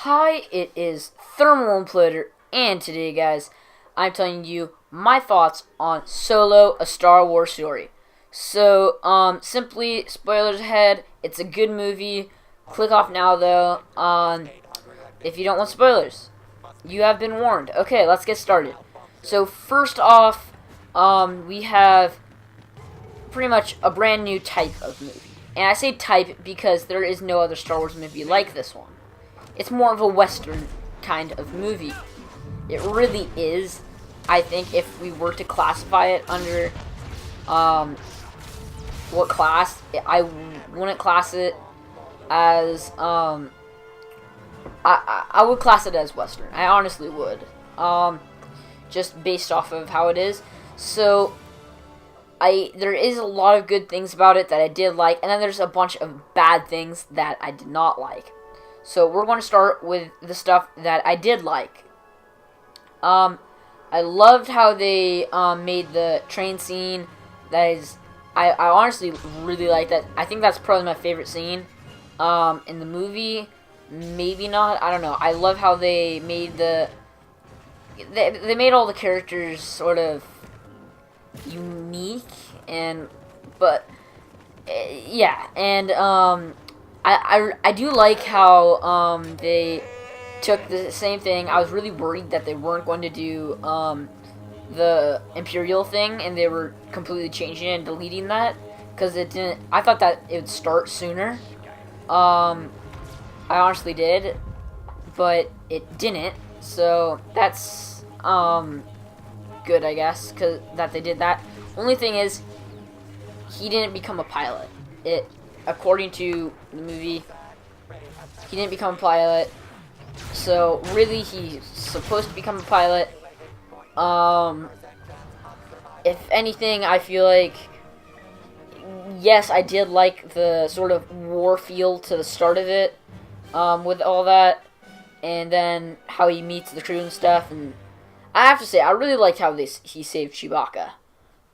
Hi, it is Thermal Imploder, and today, guys, I'm telling you my thoughts on Solo, a Star Wars story. So, simply, spoilers ahead, it's a good movie. Click off now, though, if you don't want spoilers. You have been warned. Okay, let's get started. So, first off, we have pretty much a brand new type of movie. And I say type because there is no other Star Wars movie like this one. It's more of a Western kind of movie. It really is. I think if we were to classify it under what class, I wouldn't class it as I would class it as Western. I honestly would. Just based off of how it is. So there is a lot of good things about it that I did like, and then there's a bunch of bad things that I did not like. So we're going to start with the stuff that I did like. I loved how they made the train scene. I honestly really like that. I think that's probably my favorite scene in the movie. Maybe not. I don't know. I love how they made they made all the characters sort of unique, but yeah, and I do like how they took the same thing. I was really worried that they weren't going to do the Imperial thing, and they were completely changing it and deleting that because it didn't. I thought that it would start sooner. I honestly did, but it didn't. So that's good, I guess, that they did that. Only thing is, he didn't become a pilot. According to the movie, he didn't become a pilot. So really, he's supposed to become a pilot. If anything, I feel like, yes, I did like the sort of war feel to the start of it, with all that, and then how he meets the crew and stuff. And I have to say, I really liked how he saved Chewbacca.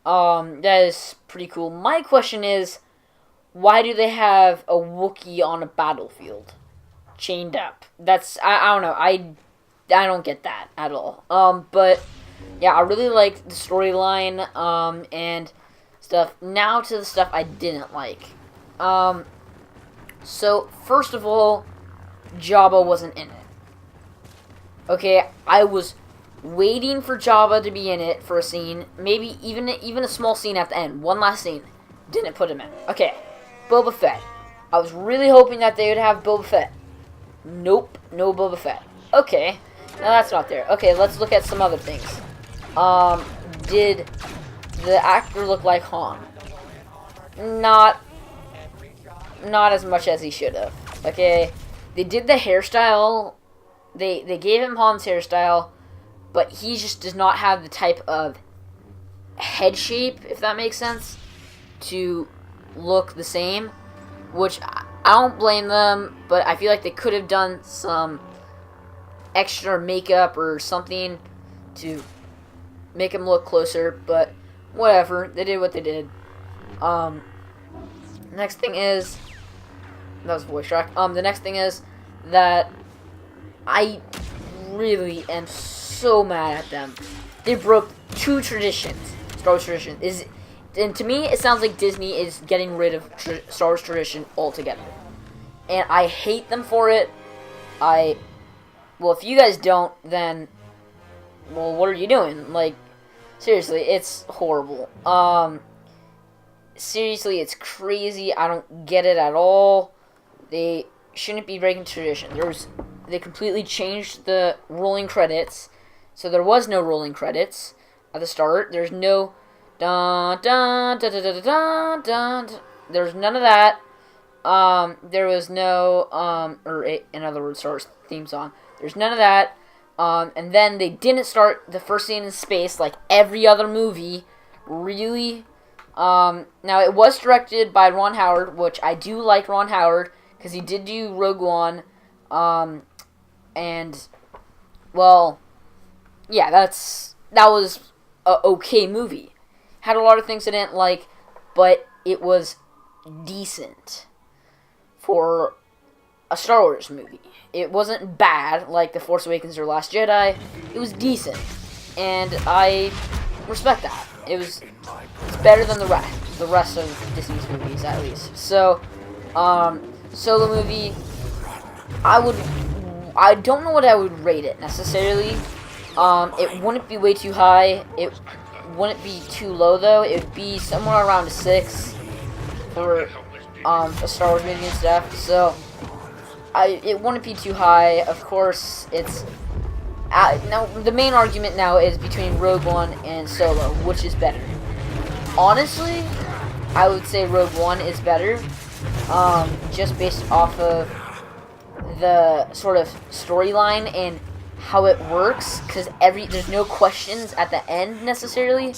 That is pretty cool. My question is, why do they have a Wookiee on a battlefield, chained up? I don't know. I don't get that at all. But yeah, I really liked the storyline, and stuff. Now to the stuff I didn't like. So first of all, Jabba wasn't in it. Okay, I was waiting for Jabba to be in it for a scene, maybe even a small scene at the end, one last scene. Didn't put him in. Okay, Boba Fett. I was really hoping that they would have Boba Fett. Nope, no Boba Fett. Okay, now that's not there. Okay, let's look at some other things. Did the actor look like Han? Not as much as he should have. Okay, they did the hairstyle. They gave him Han's hairstyle, but he just does not have the type of head shape, if that makes sense, to look the same, which I don't blame them, but I feel like they could have done some extra makeup or something to make him look closer, but whatever, they did what they did. Next thing is, that was voice track. The next thing is that I really am so mad at them. They broke two traditions. Star Wars tradition and to me, it sounds like Disney is getting rid of Star Wars tradition altogether, and I hate them for it. Well, if you guys don't, then, well, what are you doing? Like, seriously, it's horrible. Seriously, it's crazy. I don't get it at all. They shouldn't be breaking tradition. They completely changed the rolling credits, so there was no rolling credits at the start. There's no dun dun dun dun dun dun dun. There's none of that. There was no in other words, Star Wars theme song. There's none of that. And then they didn't start the first scene in space like every other movie. Really. Now it was directed by Ron Howard, which I do like Ron Howard because he did do Rogue One. And, well, yeah, that was a okay movie. Had a lot of things I didn't like, but it was decent for a Star Wars movie. It wasn't bad like The Force Awakens or Last Jedi. It was decent, and I respect that. It's better than the rest of Disney's movies, at least. So, Solo movie, I don't know what I would rate it necessarily. It wouldn't be way too high. It wouldn't be too low though. It would be somewhere around a 6 for a Star Wars movie and stuff. So it wouldn't be too high. Of course, it's now the main argument now is between Rogue One and Solo, which is better. Honestly, I would say Rogue One is better, just based off of the sort of storyline and how it works, because there's no questions at the end necessarily,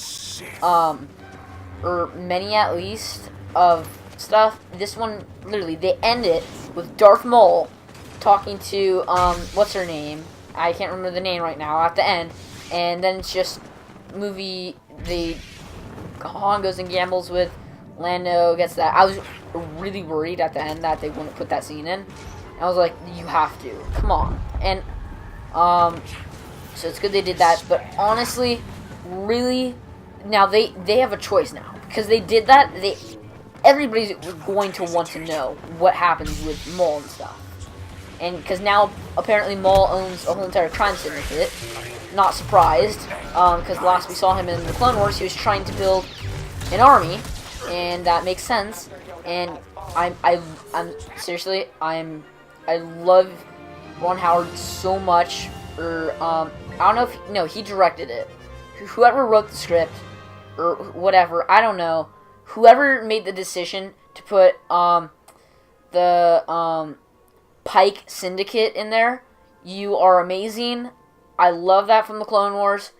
or many at least, of stuff. This one, literally, they end it with Darth Maul talking to, what's her name? I can't remember the name right now, at the end, and then it's just Han goes and gambles with Lando, gets that. I was really worried at the end that they wouldn't put that scene in. I was like, you have to. Come on. And, so it's good they did that, but honestly, really, now they have a choice now. Because they did that, everybody's going to want to know what happens with Maul and stuff. And because now, apparently, Maul owns a whole entire crime syndicate. Not surprised, because last we saw him in the Clone Wars, he was trying to build an army, and that makes sense. And I'm seriously, I love Ron Howard so much. I don't know if he directed it. Whoever wrote the script or whatever, I don't know. Whoever made the decision to put the Pike Syndicate in there, you are amazing. I love that from the Clone Wars.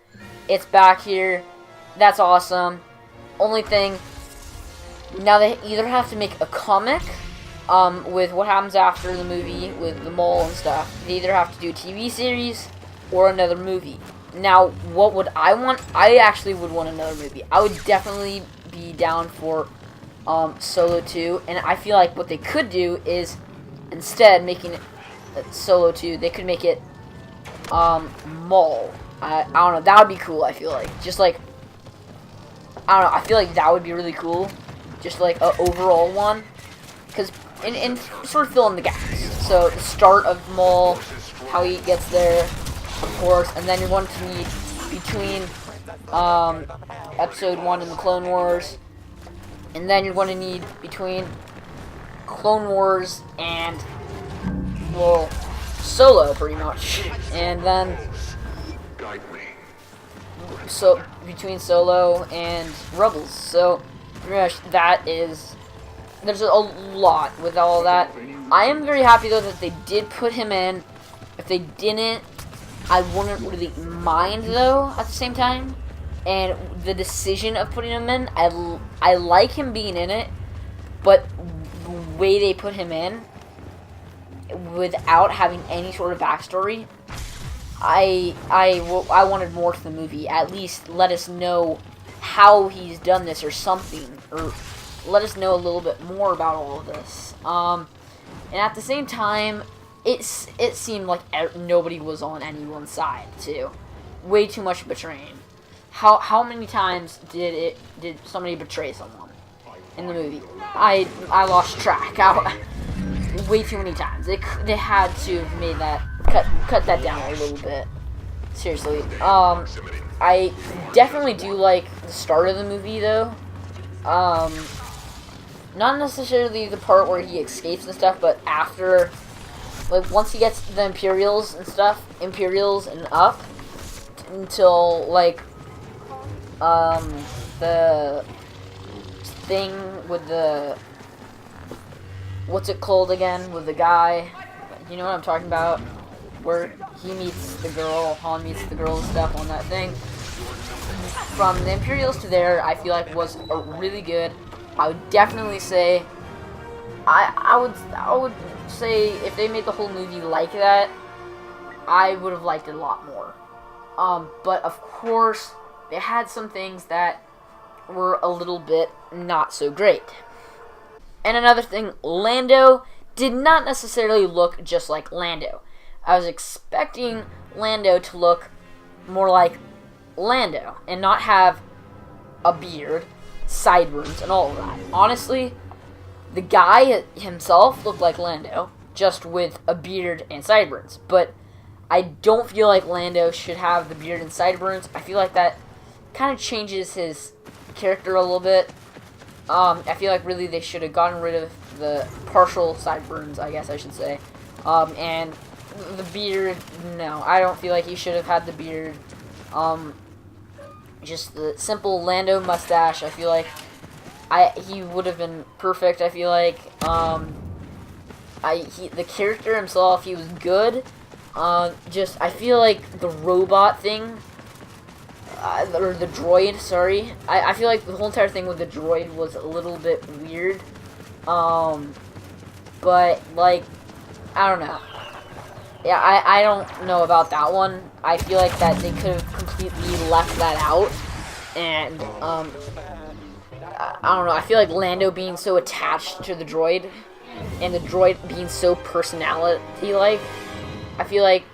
It's back here. That's awesome. Only thing, now they either have to make a comic with what happens after the movie with the mole and stuff. They either have to do a TV series or another movie. Now, what would I want? I actually would want another movie. I would definitely be down for Solo 2, and I feel like what they could do is, instead making it Solo 2, they could make it Maul. I don't know, that would be cool, I feel like. Just like, I don't know, I feel like that would be really cool. Just like an overall one. Because, and sort of fill in the gaps. So, the start of Maul, how he gets there, of course, and then you're going to need between Episode 1 and the Clone Wars, and then you're going to need between Clone Wars and, well, Solo, pretty much. And then, so, between Solo and Rebels. So, pretty much, there's a lot with all that. I am very happy, though, that they did put him in. If they didn't, I wouldn't really mind, though, at the same time. And the decision of putting him in, I like him being in it, but the way they put him in, without having any sort of backstory, I wanted more to the movie. At least let us know how he's done this or something, or let us know a little bit more about all of this. And at the same time, it seemed like nobody was on anyone's side, too. Way too much betraying. How many times did somebody betray someone in the movie? I lost track. Way too many times. They had to have made that cut that down a little bit. Seriously. I definitely do like the start of the movie, though. Not necessarily the part where he escapes and stuff, but after, like, once he gets the Imperials and stuff, Imperials and up, until, like, the thing with the, what's it called again, with the guy, you know what I'm talking about, where he meets the girl, Han meets the girl and stuff on that thing. From the Imperials to there, I feel like was a really good. I would definitely say, I would say if they made the whole movie like that, I would have liked it a lot more. But of course, they had some things that were a little bit not so great. And another thing, Lando did not necessarily look just like Lando. I was expecting Lando to look more like Lando and not have a beard, sideburns, and all of that. Honestly, the guy himself looked like Lando, just with a beard and sideburns. But I don't feel like Lando should have the beard and sideburns. I feel like that kind of changes his character a little bit. I feel like really they should have gotten rid of the partial sideburns, I guess I should say. And the beard, no, I don't feel like he should have had the beard. Just the simple Lando mustache, I feel like he would have been perfect. I feel like the character himself, he was good. I feel like the robot thing, or the droid, sorry. I feel like the whole entire thing with the droid was a little bit weird. But, like, I don't know. Yeah, I don't know about that one. I feel like that they could have completely left that out. And, I don't know. I feel like Lando being so attached to the droid, and the droid being so personality-like, I feel like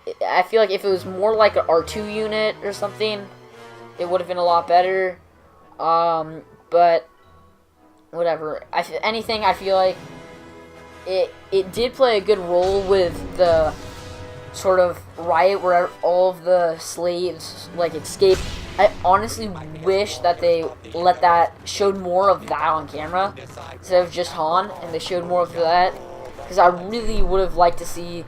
if it was more like an R2 unit or something, it would have been a lot better. But whatever. I feel like it did play a good role with the sort of riot where all of the slaves like escaped. I honestly wish that they showed more of that on camera instead of just Han, and they showed more of that, because I really would have liked to see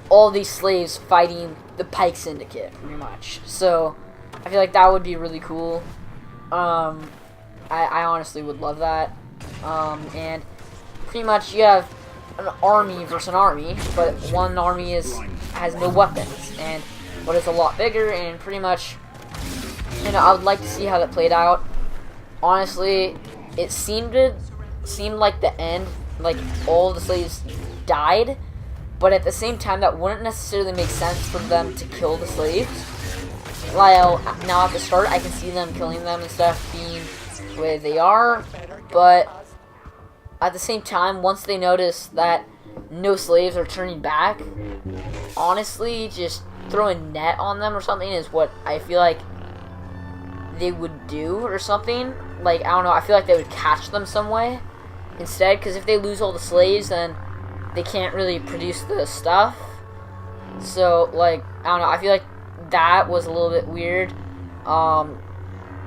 all these slaves fighting the Pike Syndicate, pretty much. So I feel like that would be really cool. I honestly would love that. And pretty much you have an army versus an army, but one army has no weapons, and but it's a lot bigger, and pretty much, you know, I would like to see how that played out. Honestly, it seemed like the end, like all the slaves died, but at the same time, that wouldn't necessarily make sense for them to kill the slaves. While now at the start, I can see them killing them and stuff, being the way they are, but at the same time, once they notice that no slaves are turning back, honestly, just throw a net on them or something is what I feel like they would do or something. Like, I don't know, I feel like they would catch them some way instead, because if they lose all the slaves, then they can't really produce the stuff. So, like, I don't know, I feel like that was a little bit weird.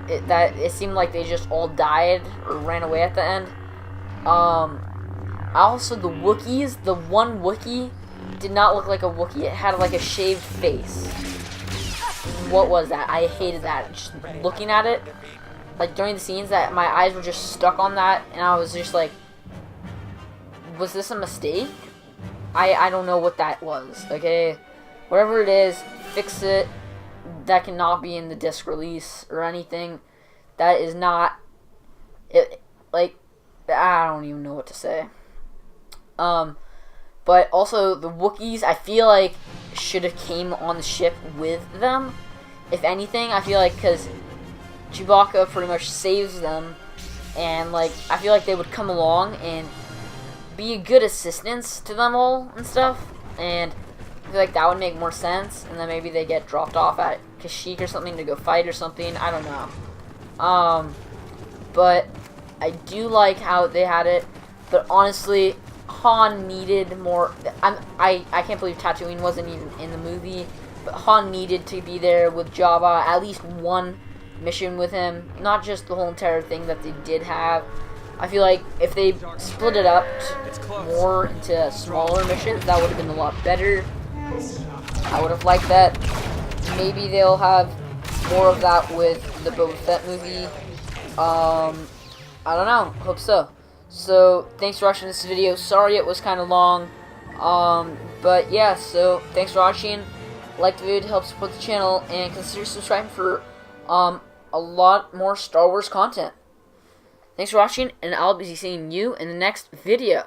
It seemed like they just all died or ran away at the end. Also the Wookiees, the one Wookiee did not look like a Wookiee. It had like a shaved face. What was that? I hated that. Just looking at it, like during the scenes, that my eyes were just stuck on that, and I was just like, was this a mistake? I don't know what that was. Okay, whatever it is, fix it. That cannot be in the disc release or anything. That is not it. Like, I don't even know what to say. But also the Wookiees, I feel like should have came on the ship with them. If anything, I feel like because Chewbacca pretty much saves them, and like I feel like they would come along and be a good assistance to them all and stuff. And I feel like that would make more sense. And then maybe they get dropped off at Kashyyyk or something to go fight or something. I don't know. But I do like how they had it, but honestly, Han needed more. I can't believe Tatooine wasn't even in the movie, but Han needed to be there with Jabba, at least one mission with him, not just the whole entire thing that they did have. I feel like if they split it up more into smaller missions, that would have been a lot better. I would have liked that. Maybe they'll have more of that with the Boba Fett movie. I don't know. Hope so. So, thanks for watching this video. Sorry it was kind of long. But yeah, so thanks for watching. Like the video to help support the channel, and consider subscribing for a lot more Star Wars content. Thanks for watching, and I'll be seeing you in the next video.